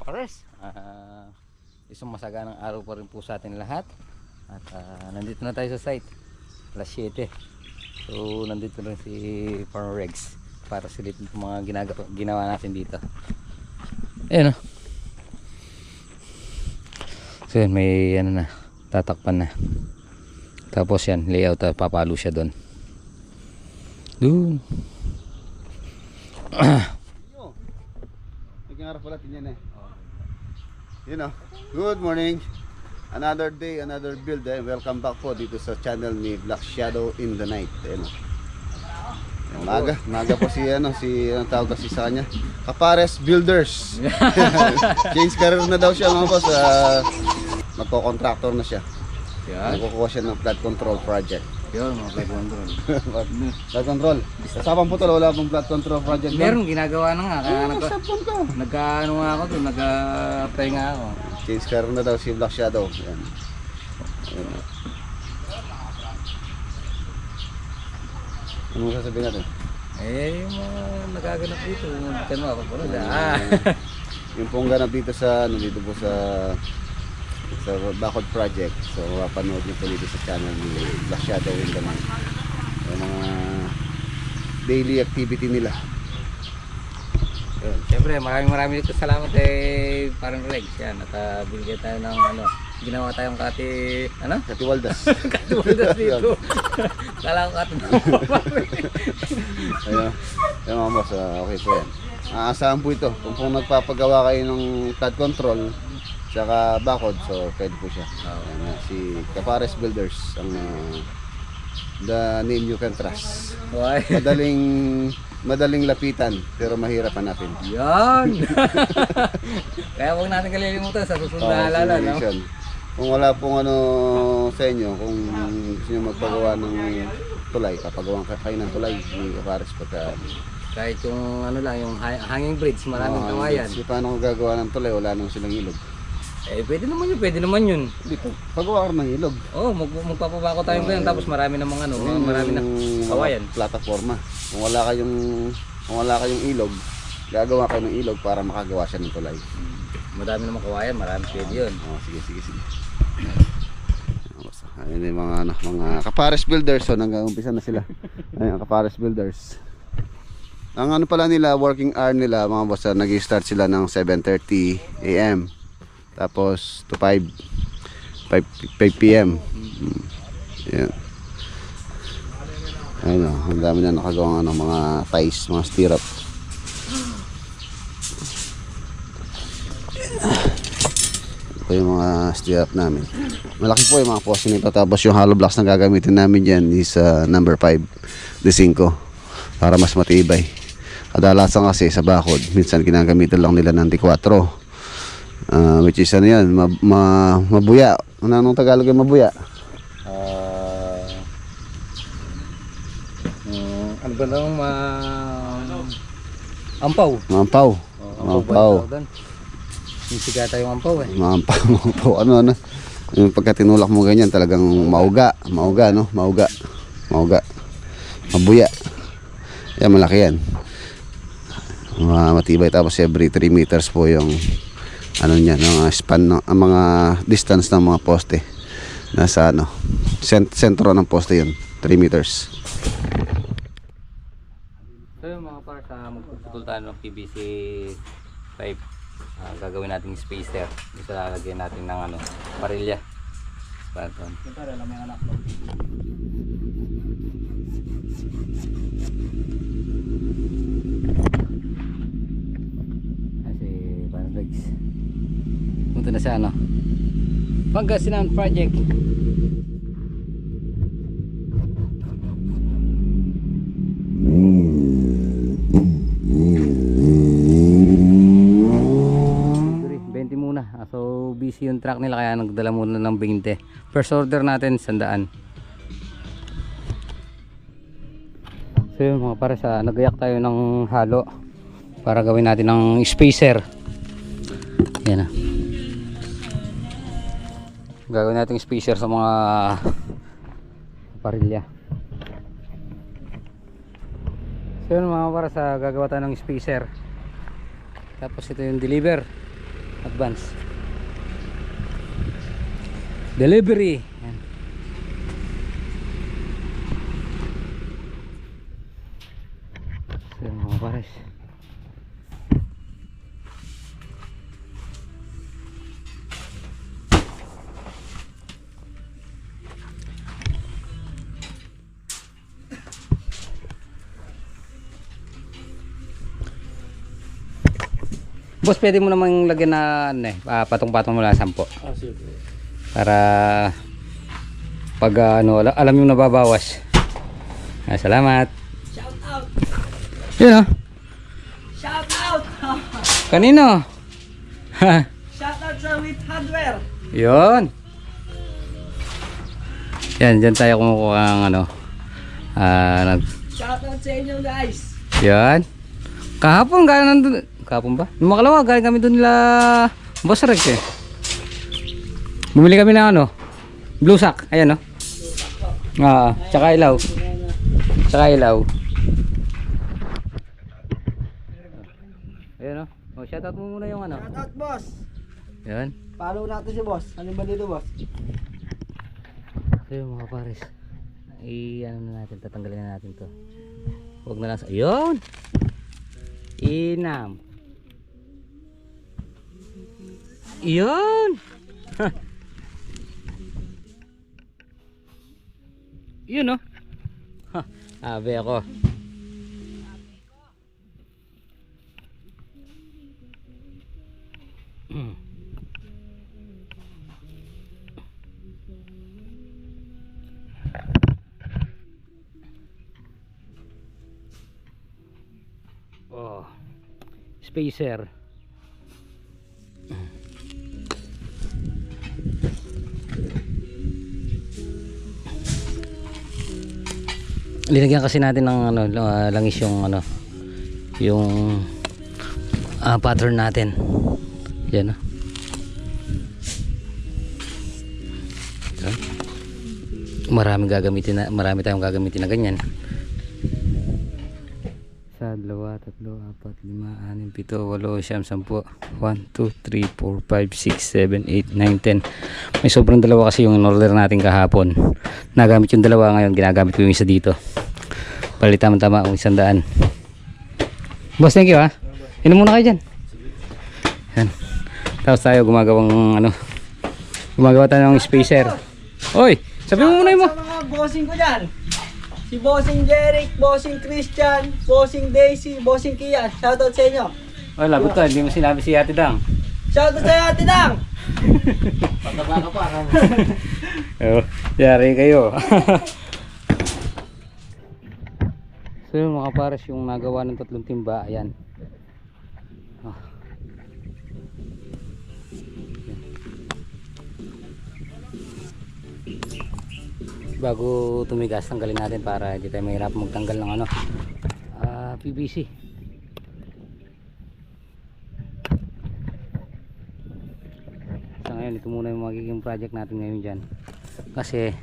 Pares, isang masaganang araw pa rin po sa atin lahat. At nandito na tayo sa site, alas 7. So nandito rin si Farmer Regs para silipin yung mga ginawa natin dito. Ayan o. So yan, may ano na, tatakpan na. Tapos yan, layout, papalo siya doon. Doon. Naging pala tinyan eh. You know, good morning. Another day, another build eh. Welcome back po dito sa channel ni Black Shadow in the Night. Ayun. Maga po si anong tawag kasi sa kanya? Kapares Builders. Change career na daw siya mga boss. Magko-contractor na siya. Yan. Magkukuha siya ng flood control project. Yun, mga flood control. Flood control. Sa Pamputol wala pong flood control project. Meron, ginagawa na nga. Kaya sapon ka. nagka-ano nga ako doon, nagka-apply nga ako. Change career na daw si Black Shadow. Ayan. Ayan. Ano sasabihin natin? Yung mga nagaganap dito, kano ako po Yung pong ganap dito sa, dito po sa Backward Project. So mapanood nyo po dito sa channel ni Black Shadow in the Night. Yung mga daily activity nila. Siyempre, maraming dito salamat parang Regs yan. At binigyan tayo ng ginawa tayong Katiwaldas. katiwaldas dito. Kala ko Ayun. Ayun mga boss, okay po yan. Aasahan po ito. Kung nagpapagawa kayo ng flood control saka bakod, so pwede po siya. Ayan, si Kapares Builders ang the name you can trust. Madaling lapitan pero mahirap hanapin. Yan. Kaya huwag natin kalilimutan sa susunod na halala, no? Kung wala pong sa inyo, kung gusto nyo magpagawa ng tulay, papagawa kayo ng tulay ni Kapares pagka Kahit yung lang, yung hanging bridge, maraming kawayan. Paano kung gagawa ng tulay, wala nang silang ilog. Pwede naman yun. Dito, pagawa ka ng ilog. Oo, magpapabako tayo ngayon, tapos marami namang marami na kawayan. Plataforma. Kung wala kayong ilog, gagawa kayo ng ilog para makagawa siya ng tulay. Madami namang kawayan, marami pwede yun. Sige. Ayun yung mga Kapares Builders. So nag-umpisa na sila. Ayun, Kapares Builders. Ang pala nila, working hour nila mga boss, nag-start sila ng 7:30 AM. Tapos to 5 PM. Yan. Ayun, ang dami na nakagawa ng mga ties, mga stirrup. Ito yung mga stirrup namin. Malaki po yung mga poste nito. Tapos yung hollow blocks na gagamitin namin dyan is number 5, D5 para mas matibay. Kadalasan kasi sa bakod, minsan ginagamitan lang nila ng D4. Which is yan, mabuya. Anong Tagalog yung mabuya? Ano ba lang ampaw? Mampaw. Yung sigata yung ampaw Mampaw. Ano? Yung pagka tinulak mo ganyan, talagang mauga, no? Mauga. Mabuya. Yan, malaki yan. Matibay, tapos every 3 meters po yung niya, no, span ng mga distance ng mga poste. Nasa sentro ng poste yun, 3 meters. So yung mga para sa magpuputol tayo ng PVC pipe, gagawin natin spacer. Isa lalagyan natin ng parilya. Para lang may anak mo. Kasi parang Regs punta na sa Pangasinan project. So busy yung truck nila kaya nagdala muna ng 20. First order natin 100. So yun mga para sa nagayak tayo ng halo para gawin natin ng spacer. Yan na. Gagawin natin spacer sa mga parilya. So yun mga para sa gagawa tayo ng spacer. Tapos ito yung deliver. Advance. Delivery. Yan. So mga pares. Boss, pwede mo namang lagyan na ano, patong-patong mula 10. Sige. Para pag ano, alam yung nababawas. Salamat. Shout out! Yun Shout out! Kanino? Shout out sa With Hardware! Yun. Yan, dyan tayo kumukuha ng ano. Shout out sa inyo guys! Yan. Kahapon, galing nandun. Kahapon ba? Nung makalawa, galing kami dun nila Boss Rex eh. Bumili kami ng ano, blue sack. Ayan no. Tsaka ilaw. Tsaka ilaw. Ayan no. Oh, shoutout mo muna yung ano. Shout out boss! Yan. Follow natin si boss. Ano ba dito boss? Ayun mga pares. Ano na natin, tatanggalin na natin to. Huwag na lang sa... Ayun! Inam. Yun! Yun no? Abe ako. Oh, spacer. Linagyan kasi natin ng ano, langis yung ano, yung pattern natin. Yan. Marami tayong gagamitin na ganyan. 1, 2, 3, 4, 5, 6, 7, 8, 9, 10, 1, 2, 3, 4, 5, 6, 7, 8, 9, 10. May sobrang dalawa kasi yung in-order natin kahapon. Nagamit yung dalawa, ngayon ginagamit ko yung isa dito. Palitan tama kung 100. Boss, thank you ha. Inom muna kayo dyan. Yan. Tapos tayo gumagawa tayo ng spacer. Oy, sabi mo muna mo. Sa mga bossing ko dyan. Si Bossing Jeric, Bossing Christian, Bossing Daisy, Bossing Kian. Shoutout sa inyo. Oy, lagot ka, hindi mo sinabi si Ate Dang. Shoutout sa Ate Dang! Pataba ka pa. Oh, yari kayo. So yun mga pares, yung nagawa ng 3 timba, ayan. Bago tumigas, tanggalin natin para hindi tayo mahirap magtanggal ng ano, PVC. So ngayon, ito muna yung magiging project natin ngayon dyan. Kasi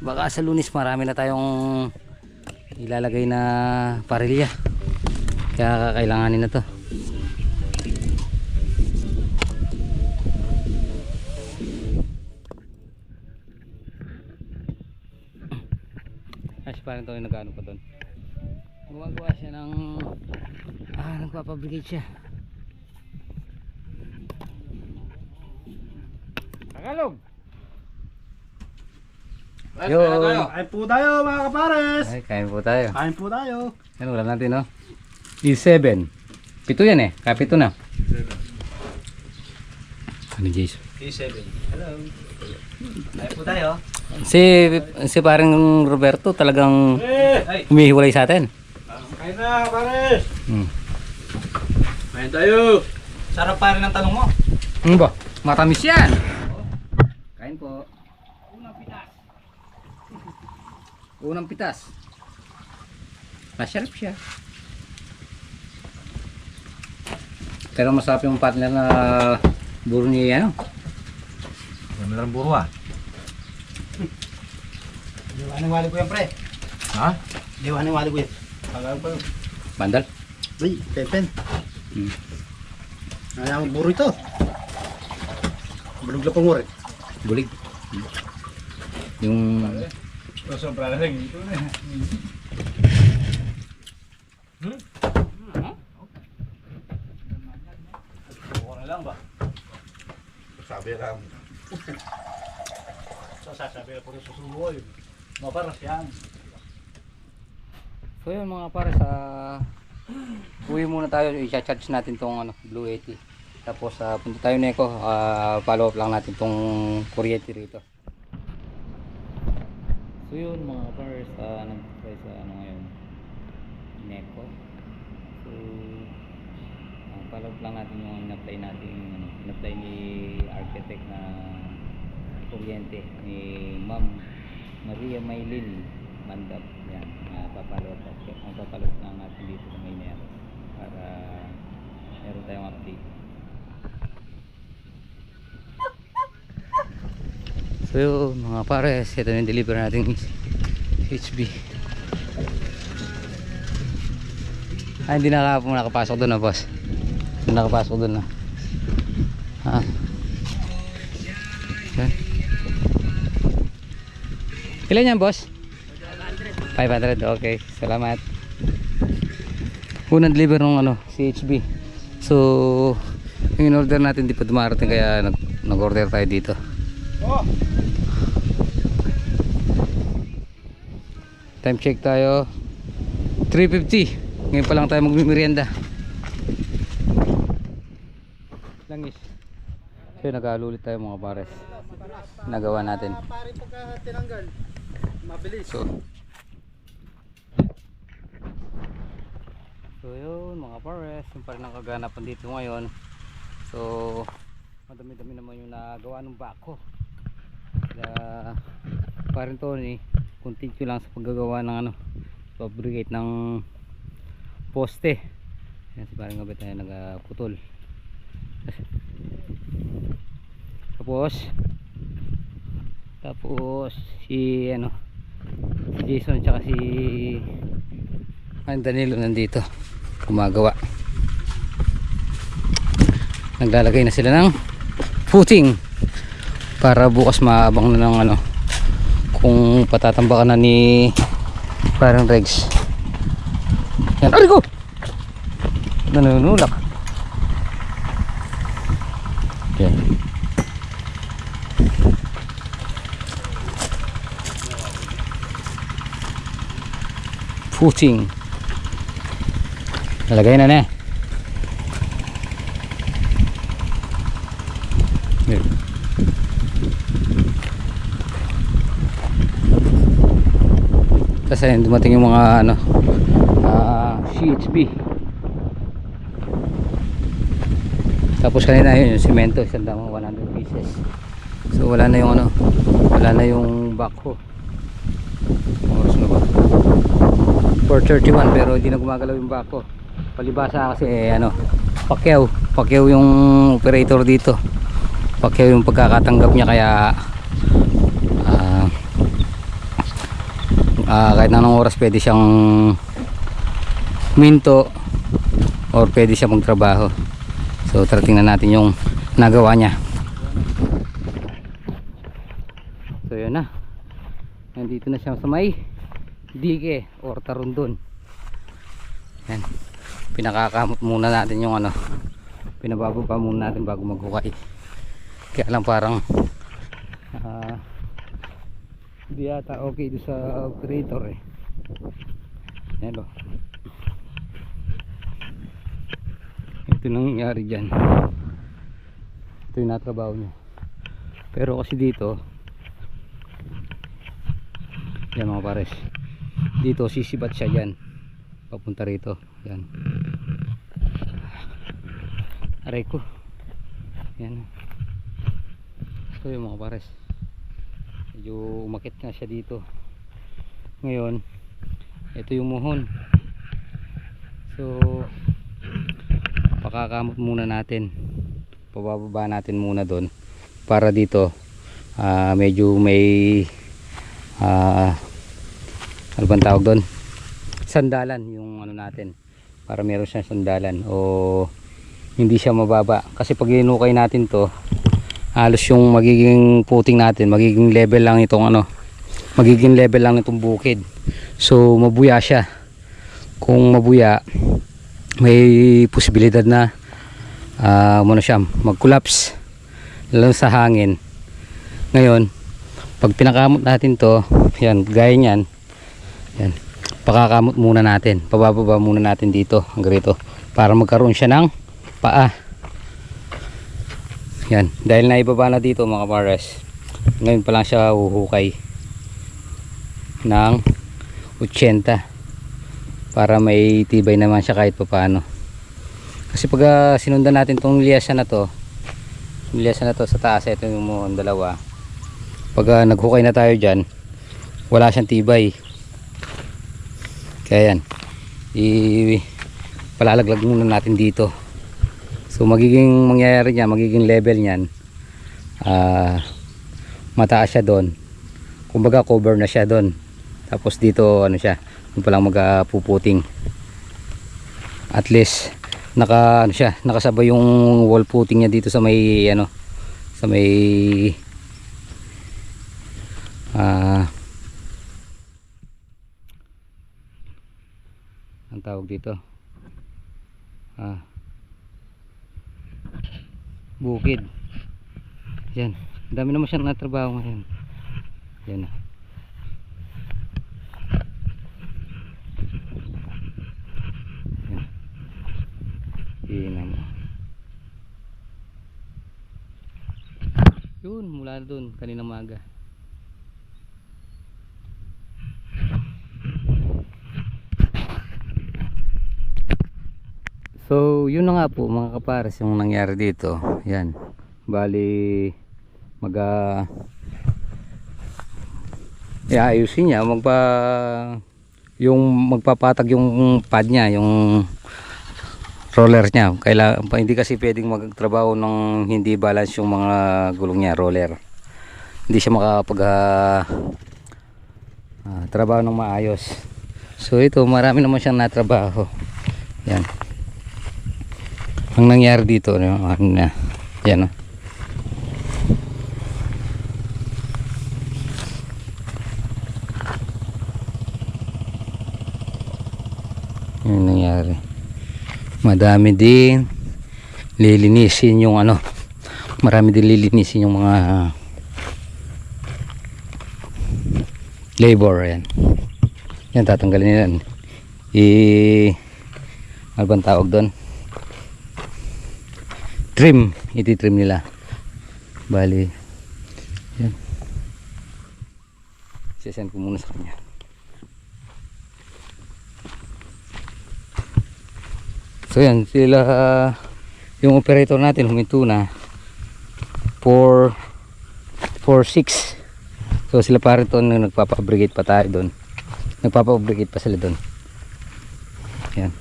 baka sa Lunes marami na tayong ilalagay na parilya, kaya kakailanganin na to. Parang ito yung nag-ano pa doon, gumagawa siya ng nagpapabricate siya. Tagalog. Kain po tayo mga kapares! Ay, kain po tayo. Kain po tayo! Yan, ulam natin no. E7 7 yan eh, kapito na. 7 ano Jason? E7. Hello! Kain po tayo! Si parang Roberto talagang humihiwalay sa atin. Kain na kapares! Kain tayo! Sarap pa rin ang talong mo! Ano ba? Matamis yan! Kain po. Unang pitas. Masarap siya. Pero masarap yung partner na buro niya yan. Ano lang buro ah? Liwanang wali ko yan pre! Ha? Liwanang wali ko yan! Hanggang pa yun! Bandal. Uy, pepen! Ayaw buro ito. Bulog lang pangurit. Bulig. Yung Sobra na rin. Ito na. Sabi lang. Sasabi na po rin susuloy. Maparas yan. So yun mga para sa uwi muna tayo, i-charge natin tong ano, Blue 80. Tapos punta tayo Neko, follow up lang natin tong kuryente rito. So yun mga pars, nandito tayo sa ano ngayon, Neko. So follow up lang natin yung in-apply natin, ano, in-apply ni architect na kuryente ni Ma'am Maria Maylin Mandap. Yan, papalot lang natin dito sa Maynero para meron tayong update. So yun mga pares, ito yung deliver natin HB. Hindi nakapasok doon na boss. Hindi nakapasok doon na. Yan. Ilan yan boss? 500, okay. Salamat. Unang deliver ng ano, CHB. So, yung in-order natin di pa dumarating kaya nag-order tayo dito. Time check tayo. 3:50. Ngayon pa lang tayo magmimerienda. Langis. So, nag-aalulit tayo mga pares. Nagawa natin. Pare pagka tinanggal, mabilis. So yun mga pares, yung pa rin ang kaganapan dito ngayon. So madami-dami naman yung nagawa ng bako. Kaya parin Tony, continue lang sa paggagawa ng ano, fabricate ng poste. Yan si paring Gabet na nagputol. Tapos si ano, si Jason tsaka si Danilo nandito gumagawa. Naglalagay na sila ng footing para bukas maabang na ng ano, kung patatambakan na ni parang Regs. Yan, aray ko! Nanunulak. Yan. Footing. Nalagay na. Kasi dumating yung mga ano, CHB. Tapos kanina yun yung semento, 100 pieces. So wala na yung ano, wala na yung backhoe. Oras na ba? 4:31 pero hindi na gumagalaw yung backhoe. Palibasa kasi ano, Pacquiao yung operator dito. Pacquiao yung pagkakatanggap niya kaya kahit na anong oras pwede siyang minto or pwede siya magtrabaho. So tara tingnan natin yung nagawa niya. So yun na, nandito na siya sa may dige or tarundon. Yan, pinakakamot muna natin yung ano, pinabago pa muna natin bago maghukay. Kaya lang parang hindi yata okay doon sa operator eh. Yan o, ito nangyari dyan, ito yung natrabaho niya. Pero kasi dito yan mga pares, dito sisibat siya dyan papunta rito. Yan, aray ko. Yan, ito yung mga pares, medyo umakit nga siya dito. Ngayon ito yung muhon. So pakakamot muna natin, pababa natin muna doon para dito medyo may ano bang tawag doon, sandalan yung ano natin, para meron siyang sandalan o hindi siya mababa. Kasi pag inukay natin to, halos yung magiging puting natin, magiging level lang itong ano, magiging level lang itong bukid. So mabuya siya. Kung mabuya, may posibilidad na muna siya mag-collapse, lalo sa hangin. Ngayon, pag pinakamot natin to, yan, gaya niyan, yan, pakakamot muna natin, pababa muna natin dito hanggang rito para magkaroon siya ng paa. Yan, dahil naibaba na dito mga pares, ngayon pa lang siya huhukay ng 80 para may tibay naman siya kahit paano. Kasi pag sinundan natin tong liyasan na to sa taas, ito yung mga dalawa, pag naghukay na tayo dyan, wala siyang tibay. Kaya yan, palalaglag muna natin dito. So magiging mangyayari niya, magiging level niyan, mataas siya doon, kumbaga cover na siya doon. Tapos dito ano siya, yung palang magpuputing. At least ano siya, nakasabay yung wall footing niya dito sa may ano, sa may ang tawag dito, bukid. Yan, dami naman siyang natrabaho ngayon. Yan na. Yan mo. Yun, mula doon kanina maga. So yun na nga po mga kapares yung nangyari dito. Yan, bali ayusin niya, magpapatag yung pad niya, yung roller niya. Kailangan pa, hindi kasi pwedeng magtrabaho ng hindi balance yung mga gulong niya, roller. Hindi siya makakapag trabaho ng maayos. So ito, marami naman siyang natrabaho. Yan. Ang nangyari dito, ano na, yan o. Yung nangyari, madami din lilinisin yung ano, marami din lilinisin yung mga labor. Yan, yan, tatanggalin nila, ano bang tawag doon, trim, iti-trim nila. Bali yan, sisend ko muna sa kanya. So yan, sila yung operator natin huminto na 4-6. So sila pa rin doon, nagpapa-abrigate pa tayo doon, nagpapa-abrigate pa sila doon. Yan.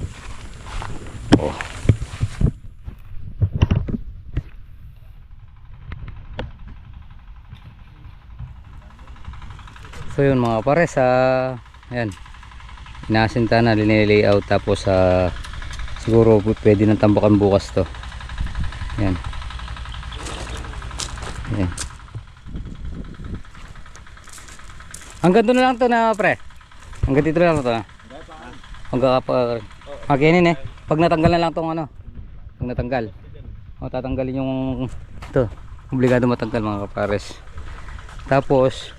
Oh. So yun mga pares, ayan, inasinta na, linelayout, tapos siguro pwede nang tambakan bukas to. Yan. Yan. Hanggang doon na lang to na pre. Hanggang dito na lang to. Hanggang maginin pag natanggal na lang tong ano. Pag natanggal, tatanggalin yung ito. Obligado matanggal mga kapares. Tapos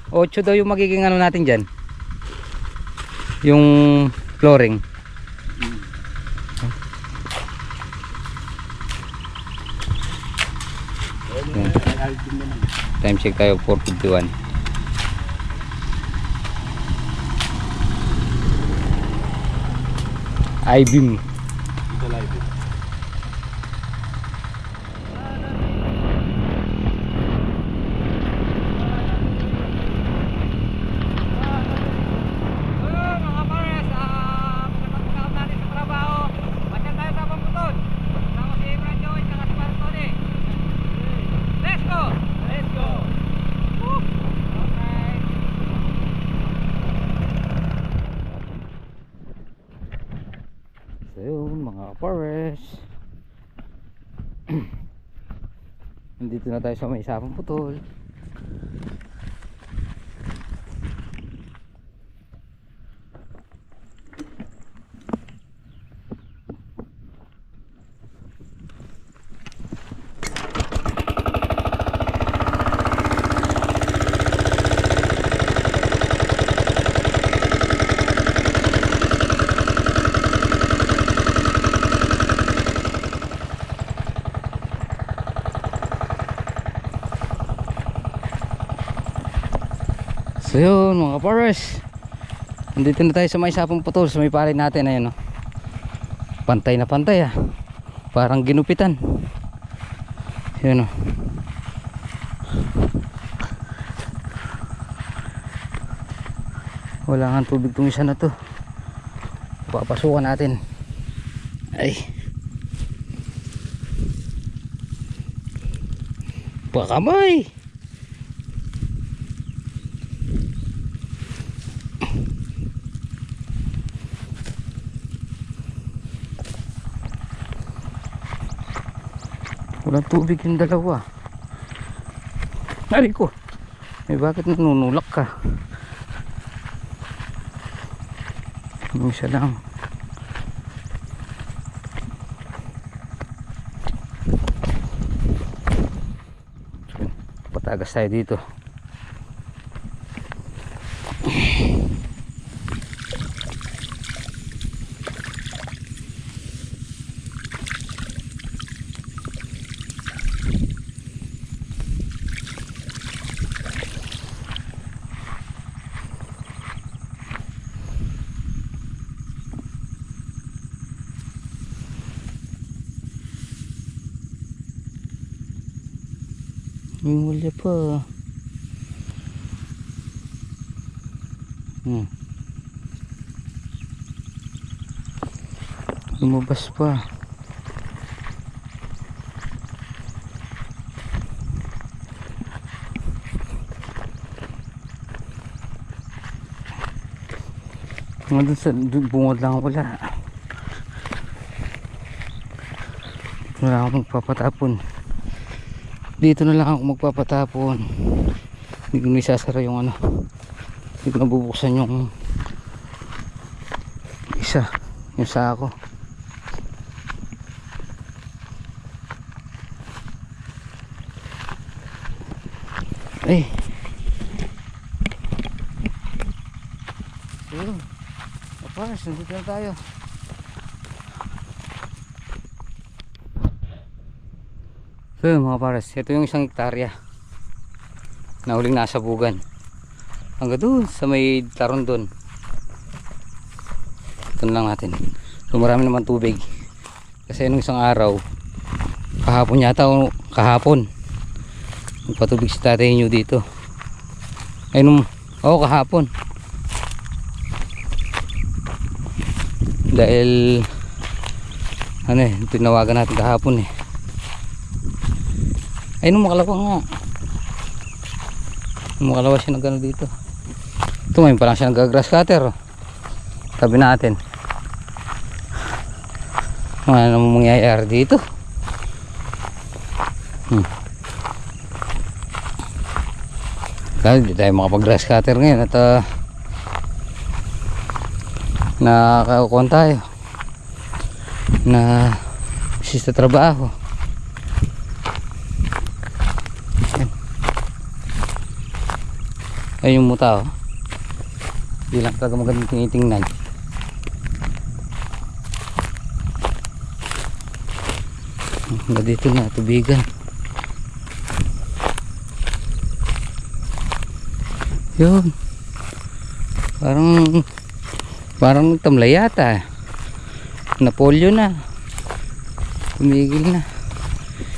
8 daw yung magiging ano natin dyan, yung flooring. Time check tayo, 4:51. I-beam. Ito live. So yun mga forest, Nandito na tayo sa may Sapang Putol. So yun mga pares, nandito na tayo sa may Sapang Putol, sa may palay natin. Ayun, oh. Pantay na pantay ah. Parang ginupitan. Yun, oh. Wala nga tubig tong isa na to. Papasukan natin. Ay, pakamay. Walang tubig yung dalawa. Ay ko, eh bakit nanunulak ka? Yung isa lang. Patagas tayo dito. May mulya pa. Lumabas pa. Doon sa bungod lang wala. Wala akong magpapatapon. Dito na lang ako magpapatapon. Hindi ko na isasara yung ano. Hindi ko na bubuksan yung isa, yung sako. Ay, ayun, kapas, nandito na tayo. So yun mga pares, ito yung 1 hektarya na huling nasabugan hanggang doon sa may taron doon. Ito na lang natin. So marami naman tubig kasi nung isang araw, kahapon yata o kahapon, nagpatubig si tatay nyo dito. Ay nung, kahapon, dahil ano tinawagan natin kahapon ay nung makalawa nga. Nung makalawa siya nagano dito. Ito ngayon pa lang siya nag-grass cutter. Tabi natin. Ano namang mangyayari dito? Kaya hindi tayo makapag-grass cutter ngayon at nakakakuhan tayo na bisita trabaho. Ayun yung muta hindi lang talaga magandang tinitingnan. Dito na tubigan. Yun, parang tamlay yata. Napolyo na, tumigil na.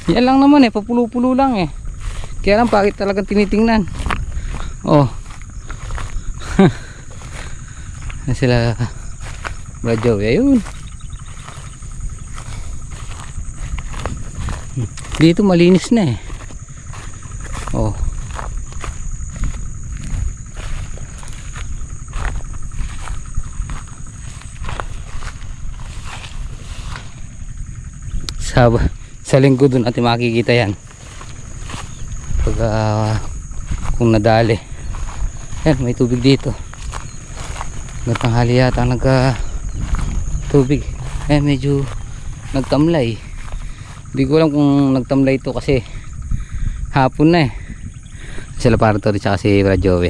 Yan lang naman papulo-pulo lang kaya lang bakit talagang tinitingnan. Na sila Radyo, ayun. Dito malinis na Sa linggo doon natin makikita yan. Pag kung nadali. Yan, may tubig dito. Natanghali yata tubig. Medyo nagtamlay. Hindi ko alam kung nagtamlay ito kasi hapon na sila para to rin tsaka si Radjowe.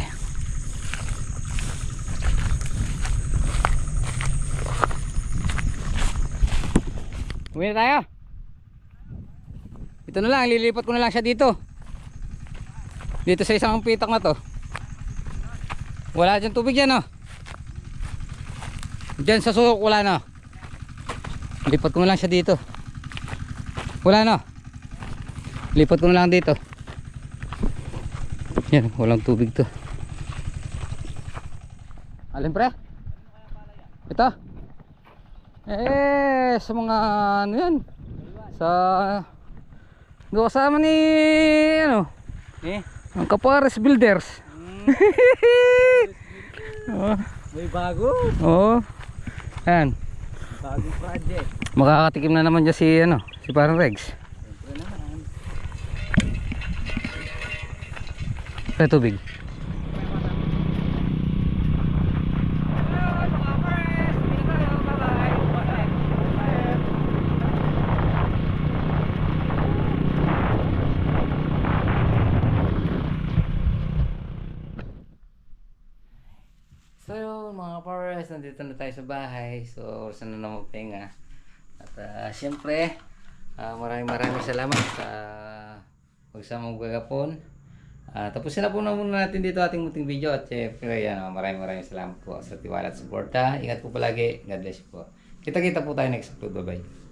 Uwi na tayo. Ito na lang, lilipat ko na lang siya dito. Dito sa isang pitak na to. Wala dyan tubig yan, oh. Dyan sa sulok wala na. Lipat ko na lang siya dito. Wala na. Lipat ko na lang dito. Yan, walang tubig to. Alin pre? Ito? Sa mga ano yan? Sa doon kasama ni ano? Ang Kapares Builders. May bago. Oo. Ayan. Bagong project. Makakatikim na naman dyan si ano, si parang Regs. Sa tubig. So yun mga powers, nandito na tayo sa bahay. So oras na naman magpahinga. At syempre maraming salamat sa pagsamang gagapon. Tapusin na po na muna natin dito ating munting video. At syempre maraming salamat po sa tiwala at suporta. Ingat po palagi. God bless you po. Kita-kita po tayo next upload. Bye bye.